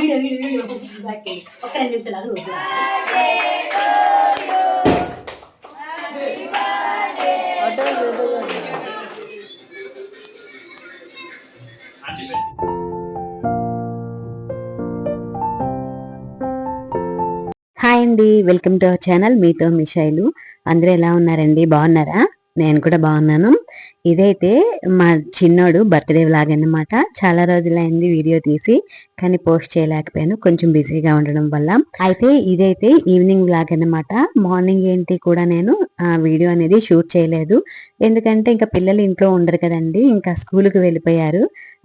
ఒక్క 2 నిమిషాలు హాయ్ అండి, వెల్కమ్ టు అవర్ ఛానల్ మీతో మిషైలు. అందరూ ఎలా ఉన్నారండి? బాగున్నారా? నేను కూడా బాగున్నాను. ఇదైతే మా చిన్నోడు బర్త్డే వ్లాగ్ అన్నమాట. చాలా రోజులైంది వీడియో తీసి, కానీ పోస్ట్ చేయలేకపోయాను, కొంచెం బిజీగా ఉండడం వల్ల. అయితే ఇదైతే ఈవినింగ్ వ్లాగ్ అన్నమాట. మార్నింగ్ ఏంటి కూడా నేను వీడియో అనేది షూట్ చేయలేదు, ఎందుకంటే ఇంకా పిల్లలు ఇంట్లో ఉండరు కదండి, ఇంకా స్కూల్కి వెళ్ళిపోయారు.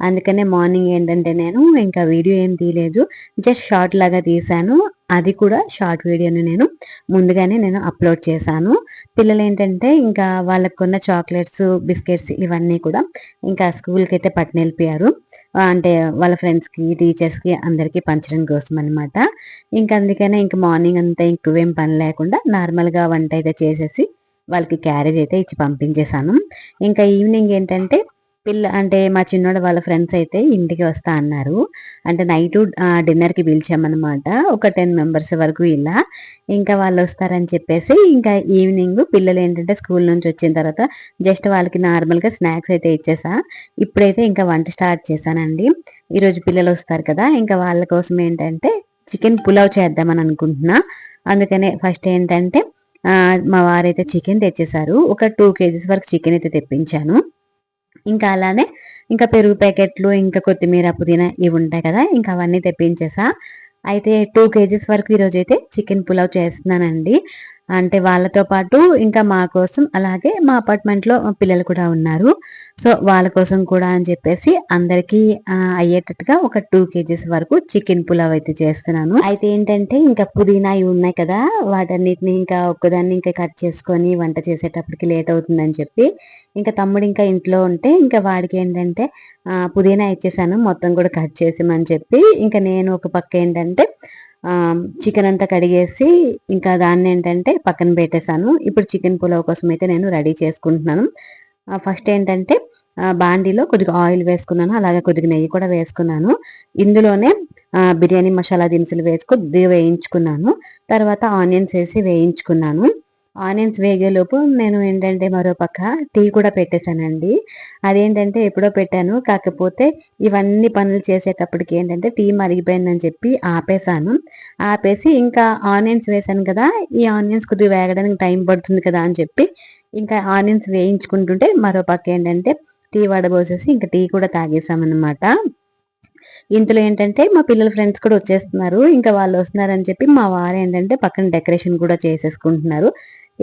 అందుకనే మార్నింగ్ ఏంటంటే నేను ఇంకా వీడియో ఏం తీయలేదు, జస్ట్ షార్ట్ లాగా తీసాను. అది కూడా షార్ట్ వీడియోని నేను ముందుగానే అప్లోడ్ చేశాను. పిల్లలు ఏంటంటే ఇంకా వాళ్ళకు కొన్న చాక్లెట్స్, బిస్కెట్స్ ఇవన్నీ కూడా ఇంకా స్కూల్కి అయితే పట్టుని వెళ్ళిపోయారు. అంటే వాళ్ళ ఫ్రెండ్స్కి, టీచర్స్కి అందరికీ పంచడం కోసం అనమాట. ఇంకా అందుకనే ఇంకా మార్నింగ్ అంతా ఎక్కువేం పని లేకుండా నార్మల్గా వంట అయితే చేసేసి వాళ్ళకి క్యారేజ్ అయితే ఇచ్చి పంపించేశాను. ఇంకా ఈవినింగ్ ఏంటంటే అంటే మా చిన్నోడు వాళ్ళ ఫ్రెండ్స్ అయితే ఇంటికి వస్తా అన్నారు. అంటే నైట్ డిన్నర్కి పిలిచామన్నమాట, ఒక 10 మెంబర్స్ వరకు ఇలా. ఇంకా వాళ్ళు వస్తారని చెప్పేసి ఇంకా ఈవినింగ్ పిల్లలు ఏంటంటే స్కూల్ నుంచి వచ్చిన తర్వాత జస్ట్ వాళ్ళకి నార్మల్గా స్నాక్స్ అయితే ఇచ్చేసా. ఇప్పుడైతే ఇంకా వంట స్టార్ట్ చేశానండి. ఈరోజు పిల్లలు వస్తారు కదా, ఇంకా వాళ్ళ కోసం ఏంటంటే చికెన్ పులావ్ చేద్దామని అనుకుంటున్నా. అందుకనే ఫస్ట్ ఏంటంటే మా వారైతే చికెన్ తెచ్చేసారు. ఒక 2 kgs వరకు చికెన్ అయితే తెప్పించాను. ఇంకా అలానే ఇంకా పెరుగు ప్యాకెట్లు, ఇంకా కొత్తిమీర, పుదీనా ఇవి ఉంటాయి కదా, ఇంకా అవన్నీ తెప్పించేసా. అయితే 2 kgs వరకు ఈరోజు అయితే చికెన్ పులావ్ చేస్తున్నానండి. అంటే వాళ్ళతో పాటు ఇంకా మా కోసం, అలాగే మా అపార్ట్మెంట్లో పిల్లలు కూడా ఉన్నారు, సో వాళ్ళ కోసం కూడా అని చెప్పేసి అందరికీ అయ్యేటట్టుగా ఒక 2 kgs వరకు చికెన్ పులావ్ అయితే చేస్తున్నాను. అయితే ఏంటంటే ఇంకా పుదీనా ఇవి ఉన్నాయి కదా, వాటన్నిటిని ఇంకా ఒక్కదాన్ని ఇంకా కట్ చేసుకొని వంట చేసేటప్పటికి లేట్ అవుతుందని చెప్పి ఇంకా తమ్ముడు ఇంకా ఇంట్లో ఉంటే ఇంకా వాడికి ఏంటంటే పుదీనా ఇచ్చేసాను మొత్తం కూడా కట్ చేసామని చెప్పి. ఇంకా నేను ఒక పక్క ఏంటంటే చికెన్ అంతా కడిగేసి ఇంకా దాన్ని ఏంటంటే పక్కన పెట్టేశాను. ఇప్పుడు చికెన్ పులావ్ కోసం అయితే నేను రెడీ చేసుకుంటున్నాను. ఫస్ట్ ఏంటంటే బాండీలో కొద్దిగా ఆయిల్ వేసుకున్నాను, అలాగే కొద్దిగా నెయ్యి కూడా వేసుకున్నాను. ఇందులోనే బిర్యానీ మసాలా దినుసులు వేసి కొద్దిగా వేయించుకున్నాను. తర్వాత ఆనియన్స్ వేసి వేయించుకున్నాను. ఆనియన్స్ వేగేలోపు నేను ఏంటంటే మరో పక్క టీ కూడా పెట్టేశానండి. అదేంటంటే ఎప్పుడో పెట్టాను, కాకపోతే ఇవన్నీ పనులు చేసేటప్పటికి ఏంటంటే టీ మరిగిపోయిందని చెప్పి ఆపేసాను. ఆపేసి ఇంకా ఆనియన్స్ వేసాను కదా, ఈ ఆనియన్స్ కొద్దిగా వేగడానికి టైం పడుతుంది కదా అని చెప్పి ఇంకా ఆనియన్స్ వేయించుకుంటుంటే మరో పక్క ఏంటంటే టీ వడబోసేసి ఇంకా టీ కూడా తాగేసామన్నమాట. ఇందులో ఏంటంటే మా పిల్లల ఫ్రెండ్స్ కూడా వచ్చేస్తున్నారు. ఇంకా వాళ్ళు వస్తున్నారని చెప్పి మా వారు ఏంటంటే పక్కన డెకరేషన్ కూడా చేసేసుకుంటున్నారు.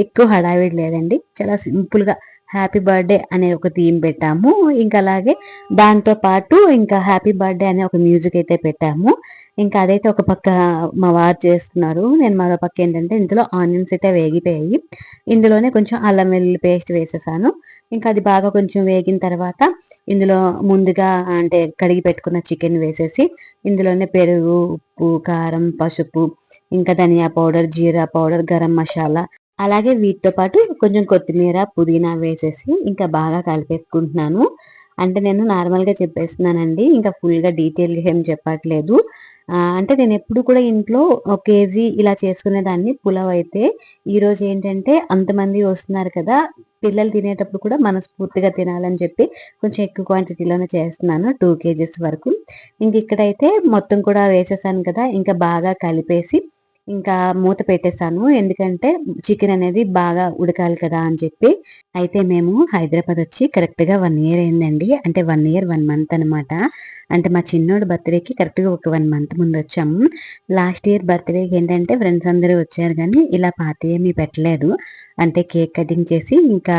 ఎక్కువ హడావిడి లేదండి, చాలా సింపుల్గా హ్యాపీ బర్త్డే అనే ఒక థీమ్ పెట్టాము. ఇంకా అలాగే దాంతో పాటు ఇంకా హ్యాపీ బర్త్డే అనే ఒక మ్యూజిక్ అయితే పెట్టాము. ఇంకా అదైతే ఒక పక్క మా వారు చేస్తున్నారు, నేను మరో పక్క ఏంటంటే ఇందులో ఆనియన్స్ అయితే వేగిపోయాయి. ఇందులోనే కొంచెం అల్లం వెల్లుల్లి పేస్ట్ వేసేసాను. ఇంకా అది బాగా కొంచెం వేగిన తర్వాత ఇందులో ముందుగా అంటే కడిగి పెట్టుకున్న చికెన్ వేసేసి ఇందులోనే పెరుగు, ఉప్పు, కారం, పసుపు, ఇంకా ధనియా పౌడర్, జీరా పౌడర్, గరం మసాలా, అలాగే వీటితో పాటు కొంచెం కొత్తిమీర, పుదీనా వేసేసి ఇంకా బాగా కలిపేసుకుంటున్నాను. అంటే నేను నార్మల్గా చెప్పేస్తున్నానండి, ఇంకా ఫుల్గా డీటెయిల్గా ఏం చెప్పట్లేదు. అంటే నేను ఎప్పుడు కూడా ఇంట్లో 1 kg ఇలా చేసుకునేదాన్ని పులావ్. అయితే ఈరోజు ఏంటంటే అంతమంది వస్తున్నారు కదా, పిల్లలు తినేటప్పుడు కూడా మనస్ఫూర్తిగా తినాలని చెప్పి కొంచెం ఎక్కువ క్వాంటిటీలోనే చేస్తున్నాను, 2 kgs వరకు. ఇంక ఇక్కడైతే మొత్తం కూడా వేసేసాను కదా, ఇంకా బాగా కలిపేసి ఇంకా మూత పెట్టేశాను, ఎందుకంటే చికెన్ అనేది బాగా ఉడకాలి కదా అని చెప్పి. అయితే మేము హైదరాబాద్ వచ్చి కరెక్ట్గా 1 year అయిందండి. అంటే 1 year 1 month అనమాట. అంటే మా చిన్నోడు బర్త్డేకి కరెక్ట్గా ఒక 1 month ముందు వచ్చాము. లాస్ట్ ఇయర్ బర్త్డేకి ఏంటంటే ఫ్రెండ్స్ అందరూ వచ్చారు, కానీ ఇలా పార్టీ ఏమీ పెట్టలేదు. అంటే కేక్ కటింగ్ చేసి ఇంకా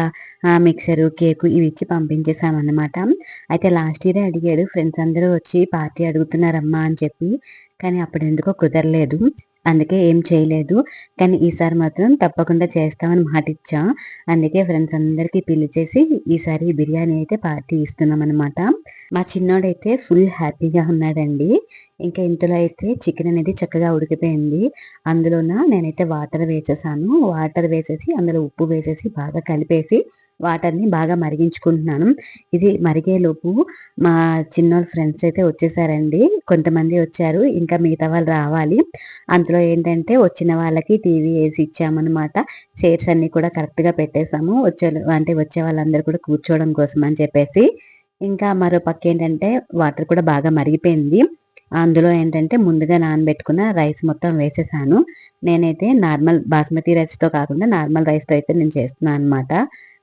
మిక్సరు, కేకు ఇవి ఇచ్చి పంపించేసామన్నమాట. అయితే లాస్ట్ ఇయరే అడిగాడు, ఫ్రెండ్స్ అందరూ వచ్చి పార్టీ అడుగుతున్నారమ్మా అని చెప్పి, కానీ అప్పుడు ఎందుకో కుదరలేదు, అందుకే ఏం చేయలేదు. కానీ ఈసారి మాత్రం తప్పకుండా చేస్తామని మాట ఇచ్చాం. అందుకే ఫ్రెండ్స్ అందరికీ పిలిచేసి ఈసారి బిర్యానీ అయితే పార్టీ ఇస్తున్నాం అనమాట. మా చిన్నోడైతే ఫుల్ హ్యాపీగా ఉన్నాడండి. ఇంకా ఇందులో అయితే చికెన్ అనేది చక్కగా ఉడికిపోయింది. అందులోన నేనైతే వాటర్ వేసేసాను. వాటర్ వేసేసి అందులో ఉప్పు వేసేసి బాగా కలిపేసి వాటర్ని బాగా మరిగించుకుంటున్నాను. ఇది మరిగేలోపు మా చిన్నోళ్ళ ఫ్రెండ్స్ అయితే వచ్చేసారండి. కొంతమంది వచ్చారు, ఇంకా మిగతా వాళ్ళు రావాలి. అందులో ఏంటంటే వచ్చిన వాళ్ళకి టీవీ వేసి ఇచ్చామన్నమాట. చైర్స్ అన్ని కూడా కరెక్ట్గా పెట్టేసాము, వచ్చే వాళ్ళందరూ కూడా కూర్చోవడం కోసం అని చెప్పేసి. ఇంకా మరో పక్క ఏంటంటే వాటర్ కూడా బాగా మరిగిపోయింది. అందులో ఏంటంటే ముందుగా నానబెట్టుకున్న రైస్ మొత్తం వేసేసాను. నేనైతే నార్మల్ బాస్మతి రైస్తో కాకుండా నార్మల్ రైస్తో అయితే నేను చేస్తున్నాను అనమాట.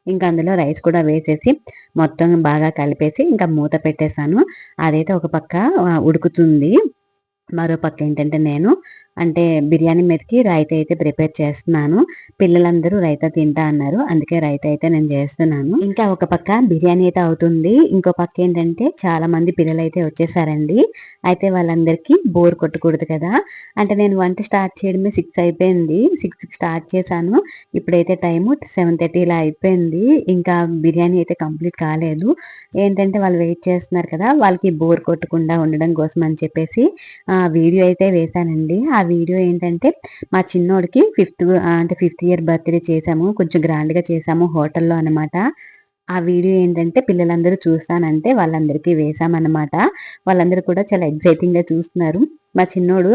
ఇంకా అందులో రైస్ కూడా వేసేసి మొత్తం బాగా కలిపేసి ఇంకా మూత పెట్టేశాను. అదైతే ఒక పక్క ఉడుకుతుంది. మరో పక్క ఏంటంటే నేను బిర్యానీ మీదకి రైతా అయితే ప్రిపేర్ చేస్తున్నాను. పిల్లలందరూ రైతా తింటా అన్నారు, అందుకే రైతా అయితే నేను చేస్తున్నాను. ఇంకా ఒక పక్క బిర్యానీ అయితే అవుతుంది, ఇంకో పక్క ఏంటంటే చాలా మంది పిల్లలు అయితే వచ్చేసారండి. అయితే వాళ్ళందరికీ బోర్ కొట్టకూడదు కదా, నేను వంట స్టార్ట్ చేయడమే 6 అయిపోయింది. 6కి స్టార్ట్ చేశాను. ఇప్పుడైతే టైము 7:30 ఇలా అయిపోయింది. ఇంకా బిర్యానీ అయితే కంప్లీట్ కాలేదు. ఏంటంటే వాళ్ళు వెయిట్ చేస్తున్నారు కదా, వాళ్ళకి బోర్ కొట్టకుండా ఉండడం కోసం అని చెప్పేసి వీడియో అయితే వేశానండి. ఆ వీడియో ఏంటంటే మా చిన్నోడికి ఫిఫ్త్ ఇయర్ బర్త్డే చేసాము, కొంచెం గ్రాండ్గా చేసాము హోటల్లో అనమాట. ఆ వీడియో ఏంటంటే పిల్లలందరూ చూస్తానంటే వాళ్ళందరికీ వేసామన్నమాట. వాళ్ళందరూ కూడా చాలా ఎగ్జైటింగ్గా చూస్తున్నారు. మా చిన్నోడు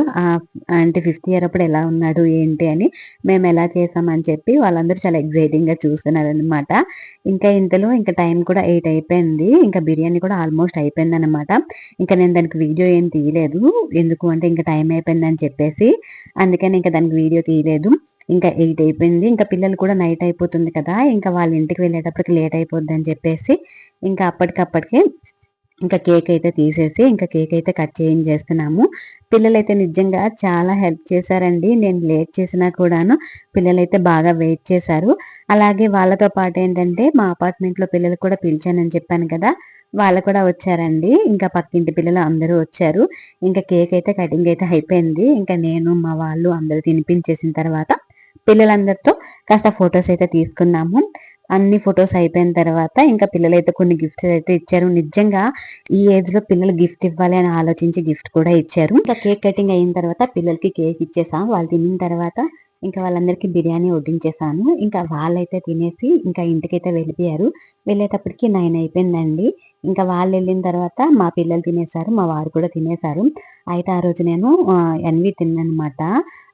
ఫిఫ్త్ ఇయర్ అప్పుడు ఎలా ఉన్నాడు ఏంటి అని, మేము ఎలా చేసామని చెప్పి వాళ్ళందరూ చాలా ఎగ్జైటింగ్గా చూస్తున్నారు అనమాట. ఇంకా ఇంతలో ఇంకా టైం కూడా 8 అయిపోయింది. ఇంకా బిర్యానీ కూడా ఆల్మోస్ట్ అయిపోయింది అనమాట. ఇంకా నేను దానికి వీడియో ఏం తీయలేదు, ఎందుకు అంటే ఇంకా టైం అయిపోయింది అని చెప్పేసి. అందుకని ఇంకా దానికి వీడియో తీయలేదు. ఇంకా 8 అయిపోయింది. ఇంకా పిల్లలు కూడా నైట్ అయిపోతుంది కదా, ఇంకా వాళ్ళ ఇంటికి వెళ్ళేటప్పటికి లేట్ అయిపోద్ది అని చెప్పేసి ఇంకా అప్పటికప్పటికే ఇంకా కేక్ అయితే తీసేసి ఇంకా కేక్ అయితే కట్ చేయించేస్తున్నాము. పిల్లలైతే నిజంగా చాలా హెల్ప్ చేశారండి. నేను లేట్ చేసినా కూడాను పిల్లలైతే బాగా వెయిట్ చేశారు. అలాగే వాళ్ళతో పాటు ఏంటంటే మా అపార్ట్మెంట్లో పిల్లలు కూడా పిలిచానని చెప్పాను కదా, వాళ్ళు కూడా వచ్చారండి. ఇంకా పక్కింటి పిల్లలు అందరూ వచ్చారు. ఇంకా కేక్ అయితే కటింగ్ అయితే అయిపోయింది. ఇంకా నేను మా వాళ్ళు అందరూ తినిపించేసిన తర్వాత పిల్లలందరితో కాస్త ఫొటోస్ అయితే తీసుకున్నాము. అన్ని ఫొటోస్ అయిపోయిన తర్వాత ఇంకా పిల్లలైతే కొన్ని గిఫ్ట్స్ అయితే ఇచ్చారు. నిజంగా ఈ ఏజ్ లో పిల్లలు గిఫ్ట్ ఇవ్వాలి అని ఆలోచించి గిఫ్ట్ కూడా ఇచ్చారు. ఇంకా కేక్ కటింగ్ అయిన తర్వాత పిల్లలకి కేక్ ఇచ్చేసాం. వాళ్ళు తిన్న తర్వాత ఇంకా వాళ్ళందరికీ బిర్యానీ వడ్డించేసాను. ఇంకా వాళ్ళైతే తినేసి ఇంకా ఇంటికైతే వెళ్ళిపోయారు. వెళ్ళేటప్పటికి 9 అయిపోయిందండి. ఇంకా వాళ్ళు వెళ్ళిన తర్వాత మా పిల్లలు తినేసారు, మా వారు కూడా తినేసారు. అయితే ఆ రోజు నేను ఎన్వి తిన్నానమాట.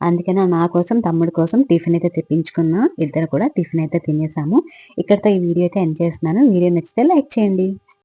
అందుకనే నా కోసం తమ్ముడు కోసం టిఫిన్ అయితే తెప్పించుకున్నా. ఇద్దరు కూడా టిఫిన్ అయితే తినేసాము. ఇక్కడితో ఈ వీడియో అయితే ఎండ్ చేస్తున్నాను. వీడియో నచ్చితే లైక్ చేయండి.